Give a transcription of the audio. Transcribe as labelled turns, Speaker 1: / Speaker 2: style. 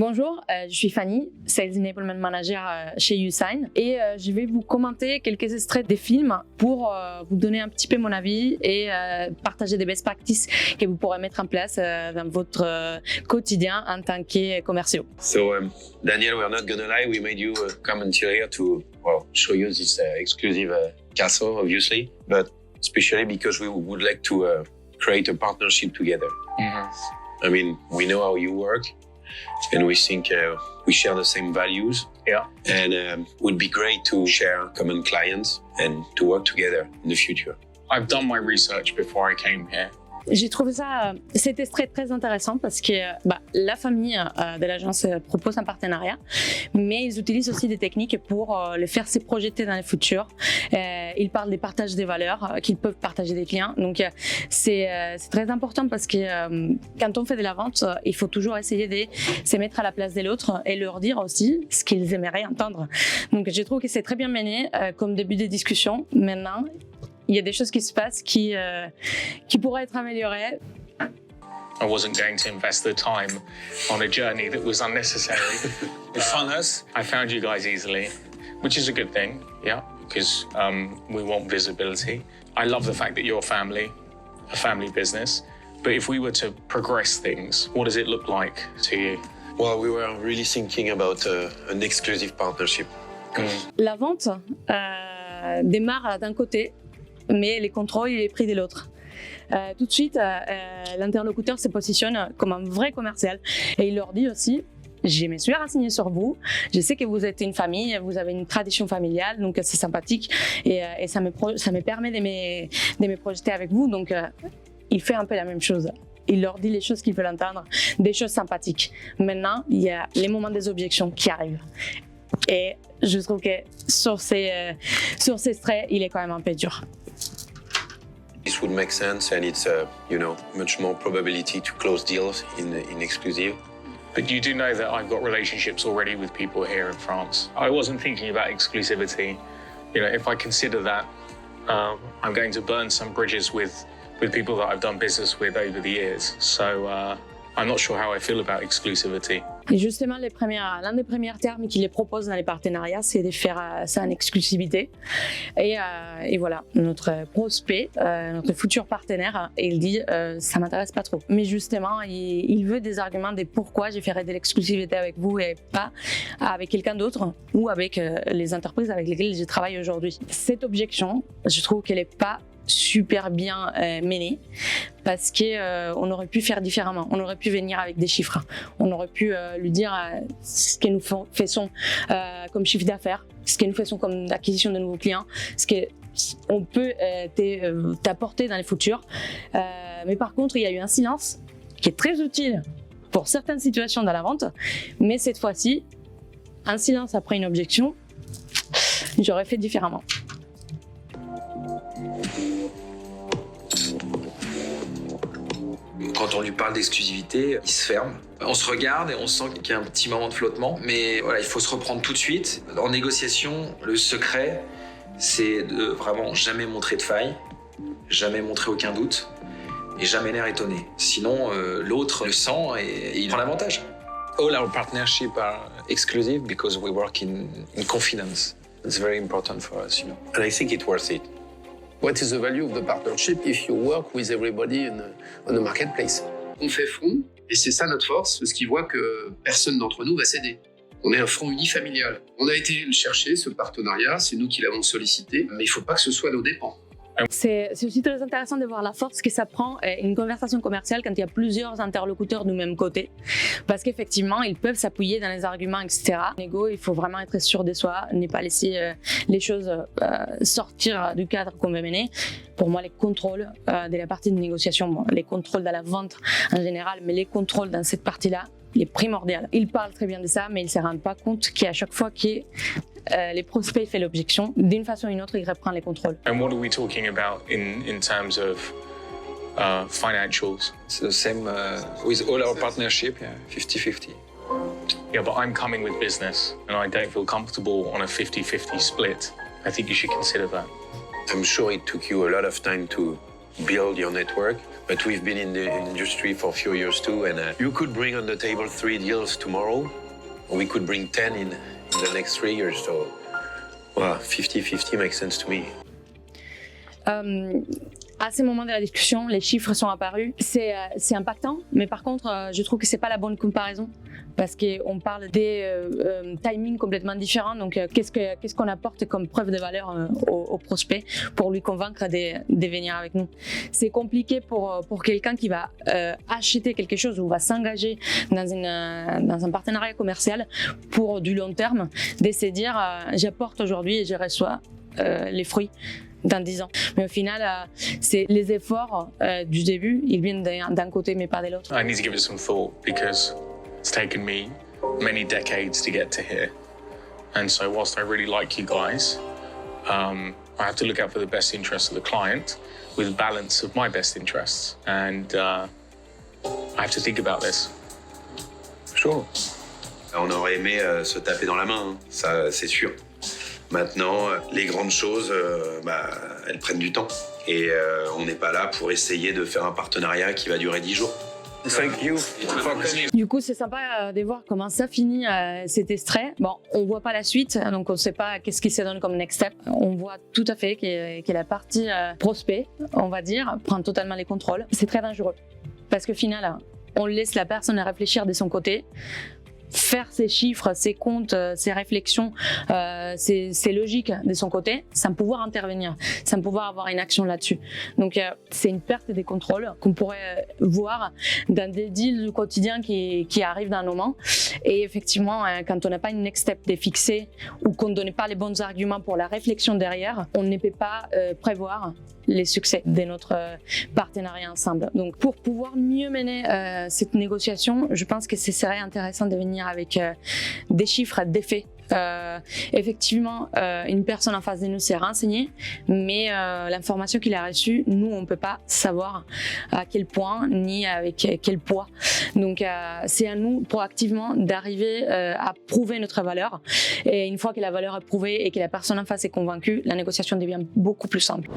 Speaker 1: Bonjour, je suis Fanny, Sales Enablement Manager chez Usign et je vais vous commenter quelques extraits des films pour vous donner un petit peu mon avis et partager des best practices que vous pourrez mettre en place dans votre quotidien en tant que commerciaux.
Speaker 2: So, Daniel, we're not gonna lie, we made you come until here to show you this exclusive castle, obviously, but especially because we would like to create a partnership together. I mean, we know how you work. And we think we share the same values.
Speaker 3: Yeah.
Speaker 2: And it would be great to share common clients and to work together in the future.
Speaker 3: I've done my research before I came here.
Speaker 1: J'ai trouvé cet extrait très intéressant parce que la famille de l'agence propose un partenariat, mais ils utilisent aussi des techniques pour les faire se projeter dans le futur. Ils parlent des partages des valeurs qu'ils peuvent partager des clients. Donc c'est très important parce que quand on fait de la vente, il faut toujours essayer de se mettre à la place de l'autre et leur dire aussi ce qu'ils aimeraient entendre. Donc je trouve que c'est très bien mené comme début de discussion. Maintenant, il y a des choses qui se passent qui pourraient être améliorées.
Speaker 3: I wasn't going to invest the time on a journey that was unnecessary.
Speaker 2: You found us?
Speaker 3: I found you guys easily, which is a good thing, yeah, because we want visibility. I love the fact that you're a family business. But if we were to progress things, what does it look like to you?
Speaker 2: Well, we were really thinking about an exclusive partnership.
Speaker 1: La vente démarre d'un côté, mais les contrôles, il est pris de l'autre. Tout de suite, l'interlocuteur se positionne comme un vrai commercial et il leur dit aussi: je me suis renseigné sur vous, je sais que vous êtes une famille, vous avez une tradition familiale, donc c'est sympathique et ça me permet de me projeter avec vous. Donc il fait un peu la même chose. Il leur dit les choses qu'ils veulent entendre, des choses sympathiques. Maintenant, il y a les moments des objections qui arrivent. Et je trouve que sur ces traits, il est quand même un peu dur.
Speaker 2: This would make sense, and it's much more probability to close deals in exclusive.
Speaker 3: But you do know that I've got relationships already with people here in France. I wasn't thinking about exclusivity. You know, if I consider that, I'm going to burn some bridges with people that I've done business with over the years. So I'm not sure how I feel about exclusivity.
Speaker 1: Et justement, l'un des premiers termes qu'ils les proposent dans les partenariats, c'est de faire ça en exclusivité. Et voilà, notre prospect, notre futur partenaire, il dit ça m'intéresse pas trop. Mais justement, il veut des arguments de pourquoi je ferais de l'exclusivité avec vous et pas avec quelqu'un d'autre ou avec les entreprises avec lesquelles je travaille aujourd'hui. Cette objection, je trouve qu'elle est pas super bien menée parce que on aurait pu faire différemment. On aurait pu venir avec des chiffres. On aurait pu lui dire ce que nous faisons comme chiffre d'affaires, ce que nous faisons comme acquisition de nouveaux clients, ce qu'on peut t'apporter dans le futur. Mais par contre, il y a eu un silence qui est très utile pour certaines situations dans la vente. Mais cette fois-ci, un silence après une objection, j'aurais fait différemment.
Speaker 4: Quand on lui parle d'exclusivité, il se ferme. On se regarde et on sent qu'il y a un petit moment de flottement. Mais voilà, il faut se reprendre tout de suite. En négociation, le secret, c'est de vraiment jamais montrer de faille, jamais montrer aucun doute et jamais l'air étonné. Sinon, l'autre le sent et il prend l'avantage.
Speaker 5: All our partnerships are exclusive because we work in confidence. It's very important for us, you know.
Speaker 2: And I think it's worth it.
Speaker 6: What is the value of the partnership if you work with everybody on a marketplace?
Speaker 7: On fait front, et c'est ça notre force, parce qu'ils voient que personne d'entre nous va céder. On est un front unifamilial. On a été le chercher, ce partenariat, c'est nous qui l'avons sollicité, mais il ne faut pas que ce soit nos dépens.
Speaker 1: C'est aussi très intéressant de voir la force que ça prend une conversation commerciale quand il y a plusieurs interlocuteurs du même côté. Parce qu'effectivement, ils peuvent s'appuyer dans les arguments, etc. Négo, il faut vraiment être sûr de soi, ne pas laisser les choses sortir du cadre qu'on veut mener. Pour moi, les contrôles de la partie de négociation, les contrôles dans la vente en général, mais les contrôles dans cette partie-là, il est primordial. Ils parlent très bien de ça, mais ils ne se rendent pas compte qu'à chaque fois que les prospects font l'objection, d'une façon ou d'une autre, ils reprennent les contrôles.
Speaker 3: And what are we talking about in terms of financials?
Speaker 5: It's the same with all our partnership, 50-50.
Speaker 3: Yeah, but I'm coming with business and I don't feel comfortable on a 50-50 split. I think you should consider that.
Speaker 2: I'm sure it took you a lot of time to build your network. But we've been in the industry for a few years too, and you could bring on the table 3 deals tomorrow, or we could bring 10 in the next 3 years. So, well, 50-50 makes sense to me.
Speaker 1: À ces moments de la discussion, les chiffres sont apparus. C'est impactant, mais par contre, je trouve que c'est pas la bonne comparaison parce qu'on parle des timings complètement différents. Donc, qu'est-ce qu'on apporte comme preuve de valeur au prospect pour lui convaincre de venir avec nous? C'est compliqué pour quelqu'un qui va acheter quelque chose ou va s'engager dans un partenariat commercial pour du long terme, de se dire j'apporte aujourd'hui et je reçois les fruits dans 10 ans. Mais au final, c'est les efforts du début, ils viennent d'un côté mais pas de l'autre.
Speaker 3: I need to give it some thought because it's taken me many decades to get to here. And so whilst I really like you guys, I have to look out for the best interests of the client with balance of my best interests. And I have to think about this.
Speaker 2: Sure. On aurait aimé se taper dans la main, hein. Ça c'est sûr. Maintenant, les grandes choses, elles prennent du temps. Et on n'est pas là pour essayer de faire un partenariat qui va durer 10 jours.
Speaker 3: Thank you for coming.
Speaker 1: Du coup, c'est sympa de voir comment ça finit cet extrait. Bon, on voit pas la suite, donc on ne sait pas qu'est-ce qui se donne comme next step. On voit tout à fait que la partie prospect, on va dire, prend totalement les contrôles. C'est très dangereux parce que final, on laisse la personne réfléchir de son côté, faire ses chiffres, ses comptes, ses réflexions, ses logiques de son côté, sans pouvoir intervenir, sans pouvoir avoir une action là-dessus. Donc c'est une perte des contrôles qu'on pourrait voir dans des deals du quotidien qui arrivent dans nos mains. Et effectivement, quand on n'a pas une next step de fixer ou qu'on ne donne pas les bons arguments pour la réflexion derrière, on ne peut pas prévoir les succès de notre partenariat ensemble. Donc pour pouvoir mieux mener cette négociation, je pense que ce serait intéressant de venir avec des chiffres, des faits. Effectivement, une personne en face de nous s'est renseignée, mais l'information qu'il a reçue, nous, on ne peut pas savoir à quel point ni avec quel poids. Donc, c'est à nous, proactivement, d'arriver à prouver notre valeur. Et une fois que la valeur est prouvée et que la personne en face est convaincue, la négociation devient beaucoup plus simple.